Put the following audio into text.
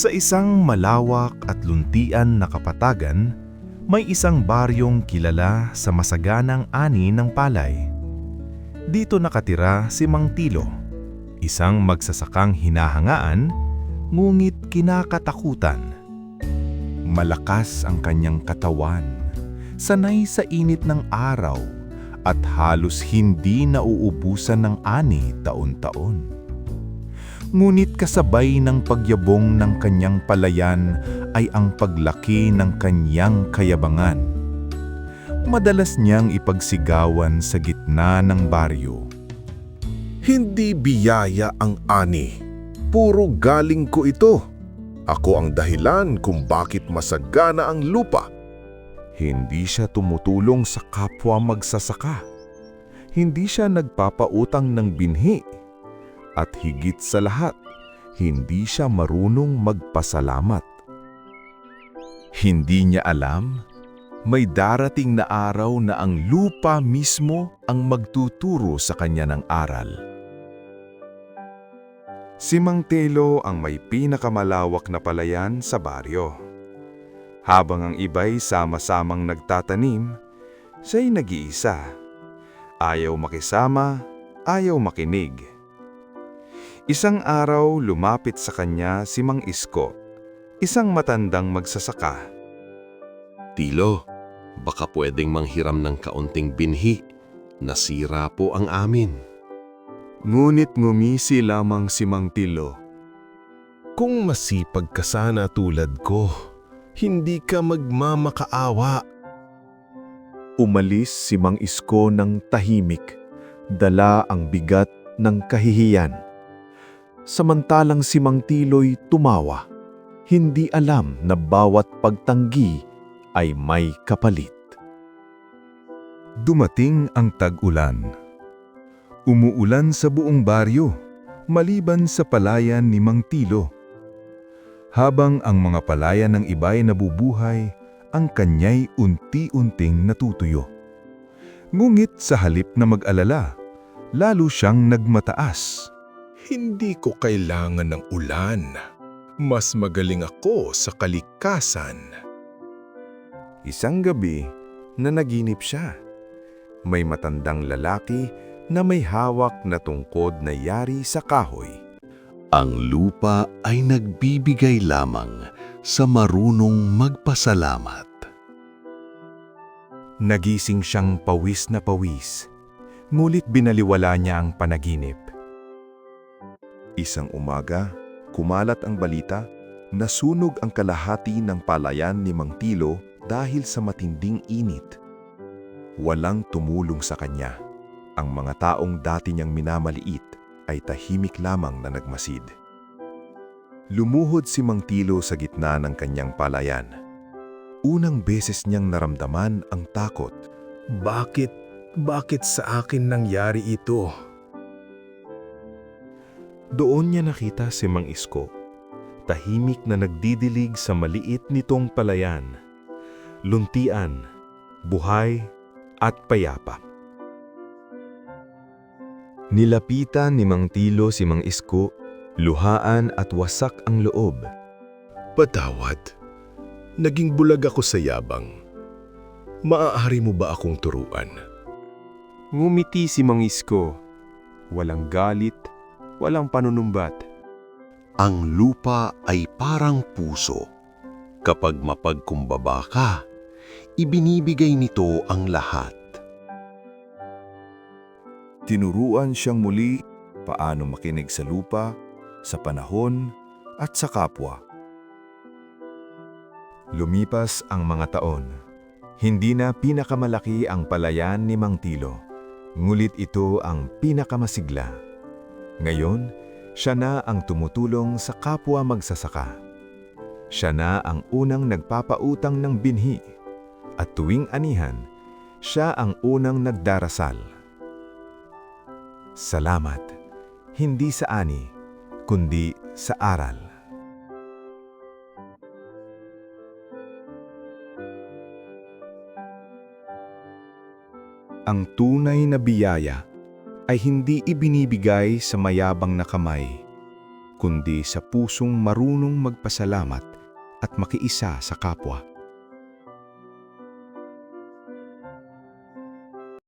Sa isang malawak at luntian na kapatagan, may isang baryong kilala sa masaganang ani ng palay. Dito nakatira si Mang Tilo, isang magsasakang hinahangaan, ngunit kinakatakutan. Malakas ang kanyang katawan, sanay sa init ng araw, at halos hindi nauubusan ng ani taon-taon. Ngunit kasabay ng pagyabong ng kanyang palayan ay ang paglaki ng kanyang kayabangan. Madalas niyang ipagsigawan sa gitna ng baryo. Hindi biyaya ang ani. Puro galing ko ito. Ako ang dahilan kung bakit masagana ang lupa. Hindi siya tumutulong sa kapwa magsasaka. Hindi siya nagpapautang ng binhi. At higit sa lahat, hindi siya marunong magpasalamat. Hindi niya alam, may darating na araw na ang lupa mismo ang magtuturo sa kanya ng aral. Si Mang Tilo ang may pinakamalawak na palayan sa baryo. Habang ang iba'y sama-samang nagtatanim, siya'y nag-iisa. Ayaw makisama, ayaw makinig. Isang araw lumapit sa kanya si Mang Isko, isang matandang magsasaka. Tilo, baka pwedeng manghiram ng kaunting binhi. Nasira po ang amin. Ngunit ngumisi lamang si Mang Tilo. Kung masipag ka sana tulad ko, hindi ka magmamakaawa. Umalis si Mang Isko ng tahimik, dala ang bigat ng kahihiyan. Samantalang si Mang Tilo'y tumawa, hindi alam na bawat pagtanggi ay may kapalit. Dumating ang tag-ulan. Umuulan sa buong baryo, maliban sa palayan ni Mang Tilo. Habang ang mga palayan ng iba'y nabubuhay, ang kanya'y unti-unting natutuyo. Ngunit sa halip na mag-alala, lalo siyang nagmataas. Hindi ko kailangan ng ulan. Mas magaling ako sa kalikasan. Isang gabi, nanaginip siya. May matandang lalaki na may hawak na tungkod na yari sa kahoy. Ang lupa ay nagbibigay lamang sa marunong magpasalamat. Nagising siyang pawis na pawis, ngunit binaliwala niya ang panaginip. Isang umaga, kumalat ang balita, nasunog ang kalahati ng palayan ni Mang Tilo dahil sa matinding init. Walang tumulong sa kanya. Ang mga taong dati niyang minamaliit ay tahimik lamang na nagmasid. Lumuhod si Mang Tilo sa gitna ng kanyang palayan. Unang beses niyang naramdaman ang takot. Bakit sa akin nangyari ito? Doon niya nakita si Mang Isko, tahimik na nagdidilig sa maliit nitong palayan. Luntian, buhay, at payapa. Nilapitan ni Mang Tilo si Mang Isko, luhaan at wasak ang loob. Patawad. Naging bulag ako sa yabang. Maaari mo ba akong turuan? Ngumiti si Mang Isko. Walang galit, walang panunumbat. Ang lupa ay parang puso. Kapag mapagkumbaba ka, ibinibigay nito ang lahat. Tinuruan siyang muli paano makinig sa lupa, sa panahon, at sa kapwa. Lumipas ang mga taon. Hindi na pinakamalaki ang palayan ni Mang Tilo, ngulit ito ang pinakamasigla. Ngayon, siya na ang tumutulong sa kapwa magsasaka. Siya na ang unang nagpapautang ng binhi, at tuwing anihan, siya ang unang nagdarasal. Salamat, hindi sa ani, kundi sa aral. Ang tunay na biyaya ay hindi ibinibigay sa mayabang na kamay, kundi sa pusong marunong magpasalamat at makiisa sa kapwa.